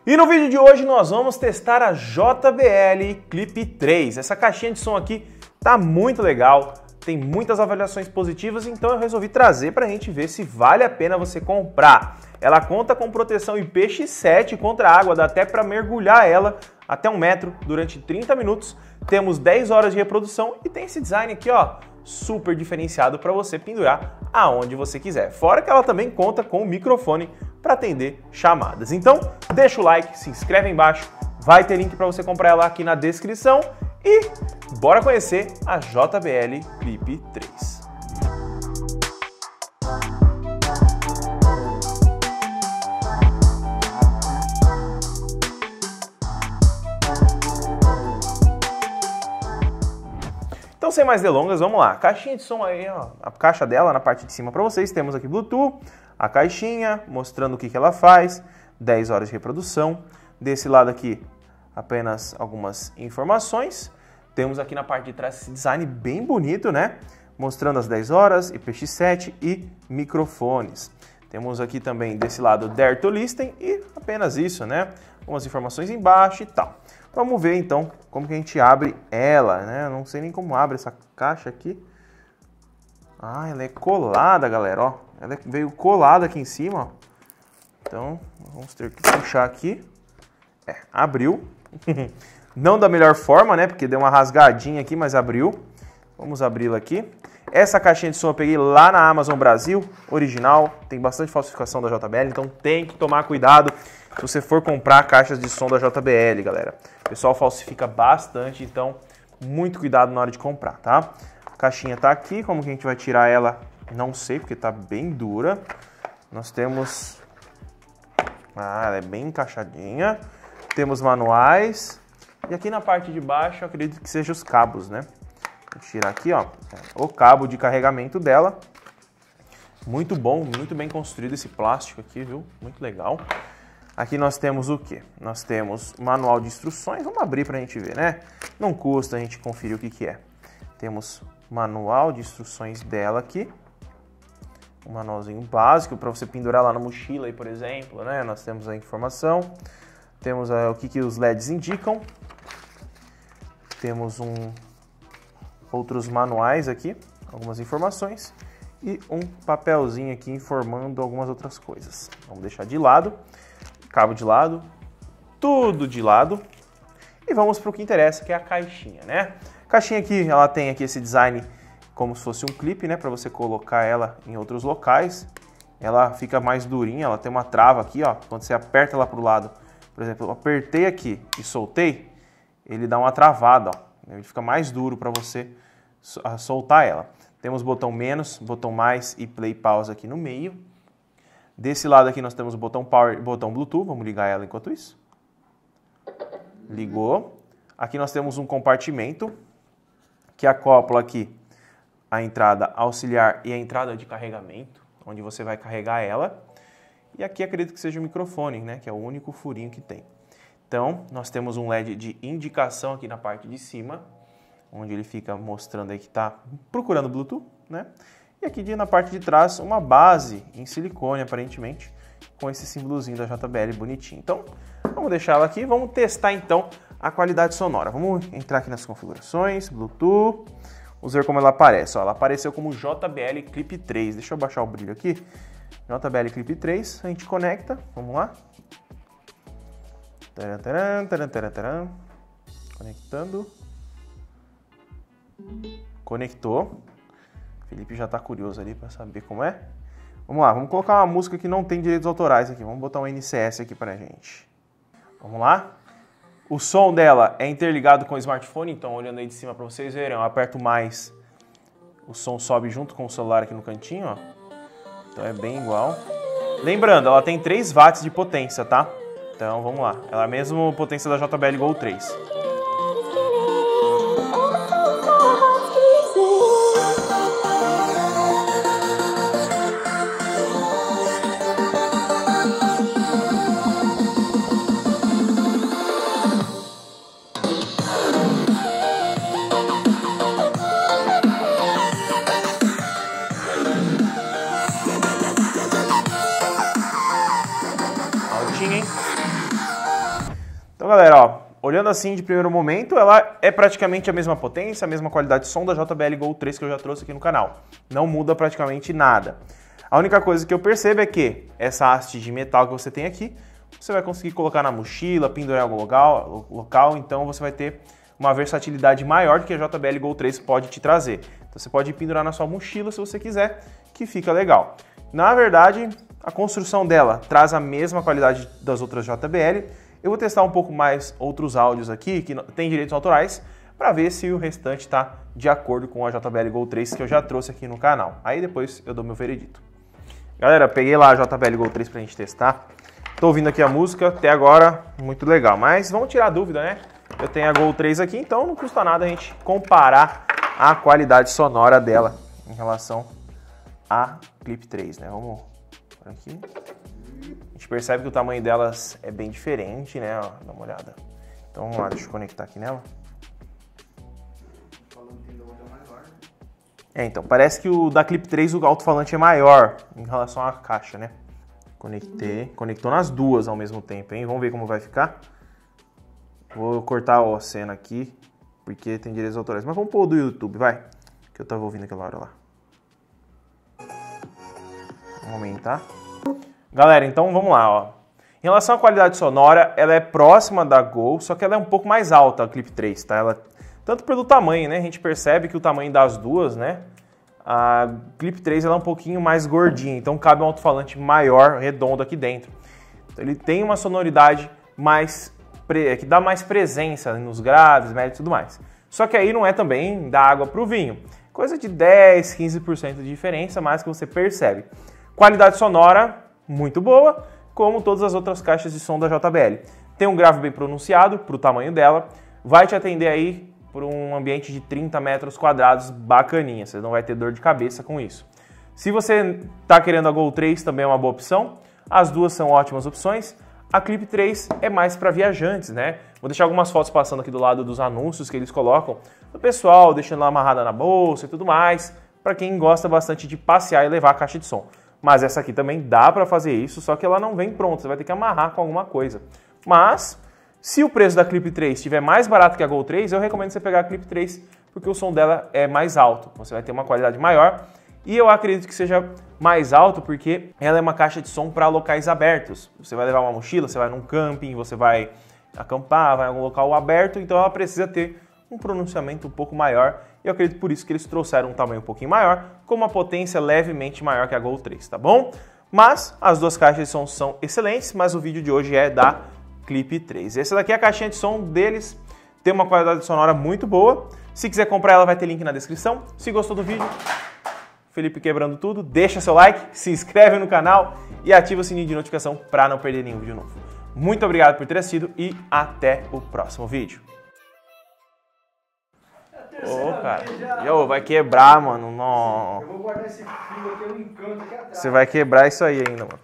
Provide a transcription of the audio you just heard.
E no vídeo de hoje nós vamos testar a JBL Clip 3. Essa caixinha de som aqui tá muito legal, tem muitas avaliações positivas, então eu resolvi trazer pra gente ver se vale a pena você comprar. Ela conta com proteção IPX7 contra a água, dá até para mergulhar ela até 1 metro durante 30 minutos. Temos 10 horas de reprodução e tem esse design aqui, ó, super diferenciado para você pendurar aonde você quiser. Fora que ela também conta com um microfone para atender chamadas. Então, deixa o like, se inscreve aí embaixo, vai ter link para você comprar ela aqui na descrição e bora conhecer a JBL Clip 3. Então, sem mais delongas, vamos lá. Caixinha de som aí, ó, a caixa dela na parte de cima para vocês. Temos aqui Bluetooth, a caixinha mostrando o que ela faz, 10 horas de reprodução. Desse lado aqui, apenas algumas informações. Temos aqui na parte de trás esse design bem bonito, né? Mostrando as 10 horas, IPX7 e microfones. Temos aqui também desse lado Dare to Listen e apenas isso, né? Algumas informações embaixo e tal. Vamos ver então como que a gente abre ela, né? Eu não sei nem como abre essa caixa aqui. Ah, ela é colada, galera, ó. Ela veio colada aqui em cima, ó. Então, vamos ter que puxar aqui. Abriu. Não da melhor forma, né? Porque deu uma rasgadinha aqui, mas abriu. Vamos abri-la aqui. Essa caixinha de som eu peguei lá na Amazon Brasil, original. Tem bastante falsificação da JBL, então tem que tomar cuidado se você for comprar caixas de som da JBL, galera. O pessoal falsifica bastante, então muito cuidado na hora de comprar, tá? A caixinha tá aqui, como que a gente vai tirar ela? Não sei, porque tá bem dura. Nós temos... Ah, ela é bem encaixadinha. Temos manuais. E aqui na parte de baixo, eu acredito que seja os cabos, né? Vou tirar aqui, ó, o cabo de carregamento dela. Muito bom, muito bem construído esse plástico aqui, viu? Muito legal. Aqui nós temos o quê? Nós temos manual de instruções. Vamos abrir pra gente ver, né? Não custa a gente conferir o que que é. Temos manual de instruções dela aqui. Um manualzinho básico para você pendurar lá na mochila aí, por exemplo, né? Nós temos a informação. Temos o que os LEDs indicam. Temos outros manuais aqui, algumas informações. E um papelzinho aqui informando algumas outras coisas. Vamos deixar de lado. Cabo de lado. Tudo de lado. E vamos para o que interessa, que é a caixinha, né? A caixinha aqui, ela tem aqui esse design como se fosse um clipe, né? Para você colocar ela em outros locais. Ela fica mais durinha, ela tem uma trava aqui, ó. Quando você aperta ela para o lado, por exemplo, eu apertei aqui e soltei, ele dá uma travada, ó. Ele fica mais duro para você soltar ela. Temos botão menos, botão mais e play pause aqui no meio. Desse lado aqui nós temos o botão power e botão Bluetooth. Vamos ligar ela enquanto isso. Ligou. Aqui nós temos um compartimento que acopla aqui a entrada auxiliar e a entrada de carregamento, onde você vai carregar ela. E aqui acredito que seja o microfone, né? Que é o único furinho que tem. Então, nós temos um LED de indicação aqui na parte de cima, onde ele fica mostrando aí que está procurando Bluetooth, né? E aqui na parte de trás, uma base em silicone, aparentemente, com esse símbolozinho da JBL bonitinho. Então, vamos deixar ela aqui, vamos testar então a qualidade sonora. Vamos entrar aqui nas configurações, Bluetooth, vamos ver como ela aparece. Ó, ela apareceu como JBL Clip 3, deixa eu baixar o brilho aqui. JBL Clip 3, a gente conecta, vamos lá. Conectando. Conectou. Felipe já tá curioso ali para saber como é. Vamos lá, vamos colocar uma música que não tem direitos autorais aqui. Vamos botar um NCS aqui pra gente. Vamos lá. O som dela é interligado com o smartphone, então olhando aí de cima para vocês verem, eu aperto mais, o som sobe junto com o celular aqui no cantinho, ó. Então é bem igual. Lembrando, ela tem 3 watts de potência, tá? Então vamos lá. Ela é a mesma potência da JBL Go 3. Altinho, hein? galera, ó, olhando assim de primeiro momento, ela é praticamente a mesma potência, a mesma qualidade de som da JBL Go 3 que eu já trouxe aqui no canal. Não muda praticamente nada. A única coisa que eu percebo é que essa haste de metal que você tem aqui, você vai conseguir colocar na mochila, pendurar em algum local, então você vai ter uma versatilidade maior do que a JBL Go 3 pode te trazer. Então você pode pendurar na sua mochila se você quiser, que fica legal. Na verdade, a construção dela traz a mesma qualidade das outras JBL. Eu vou testar um pouco mais outros áudios aqui, que tem direitos autorais, para ver se o restante está de acordo com a JBL Go 3 que eu já trouxe aqui no canal. Aí depois eu dou meu veredito. Galera, peguei lá a JBL Go 3 pra gente testar. Tô ouvindo aqui a música, até agora muito legal, mas vamos tirar a dúvida, né? Eu tenho a Go 3 aqui, então não custa nada a gente comparar a qualidade sonora dela em relação a Clip 3, né? Vamos por aqui. A gente percebe que o tamanho delas é bem diferente, né? Ó, dá uma olhada. Então vamos lá, deixa eu conectar aqui nela. Então, parece que o da Clip 3 o alto-falante é maior em relação à caixa, né? Conectou nas duas ao mesmo tempo, hein? Vamos ver como vai ficar. Vou cortar a cena aqui, porque tem direitos autorais. Mas vamos pôr o do YouTube, vai. Que eu tava ouvindo aquela hora lá. Vamos aumentar. Galera, então vamos lá, ó. Em relação à qualidade sonora, ela é próxima da Go, só que ela é um pouco mais alta, a Clip 3, tá? Ela, tanto pelo tamanho, né? A gente percebe que o tamanho das duas, né? A Clip 3 ela é um pouquinho mais gordinha, então cabe um alto-falante maior, redondo aqui dentro. Então, ele tem uma sonoridade mais que dá mais presença nos graves, médios e tudo mais. Só que aí não é também dar água para o vinho. Coisa de 10, 15% de diferença, mais que você percebe. Qualidade sonora muito boa, como todas as outras caixas de som da JBL. Tem um grave bem pronunciado para o tamanho dela, vai te atender aí por um ambiente de 30 metros quadrados bacaninha, você não vai ter dor de cabeça com isso. Se você está querendo a Go 3, também é uma boa opção, as duas são ótimas opções. A Clip 3 é mais para viajantes, né? Vou deixar algumas fotos passando aqui do lado dos anúncios que eles colocam, do pessoal deixando ela amarrada na bolsa e tudo mais, para quem gosta bastante de passear e levar a caixa de som. Mas essa aqui também dá para fazer isso, só que ela não vem pronta, você vai ter que amarrar com alguma coisa. Mas se o preço da Clip 3 estiver mais barato que a Go 3, eu recomendo você pegar a Clip 3, porque o som dela é mais alto, você vai ter uma qualidade maior. E eu acredito que seja mais alto porque ela é uma caixa de som para locais abertos. Você vai levar uma mochila, você vai num camping, você vai acampar, vai em algum local aberto, então ela precisa ter um pronunciamento um pouco maior. E eu acredito por isso que eles trouxeram um tamanho um pouquinho maior, com uma potência levemente maior que a Go 3, tá bom? Mas as duas caixas de som são excelentes, mas o vídeo de hoje é da Clip 3. Essa daqui é a caixinha de som deles, tem uma qualidade sonora muito boa. Se quiser comprar ela vai ter link na descrição. Se gostou do vídeo, Felipe Quebrando Tudo, deixa seu like, se inscreve no canal e ativa o sininho de notificação para não perder nenhum vídeo novo. Muito obrigado por ter assistido e até o próximo vídeo. Ô, cara, vai quebrar, mano. Não. Eu vou guardar esse fio aqui, eu encanto aqui atrás. Você vai quebrar isso aí ainda, mano.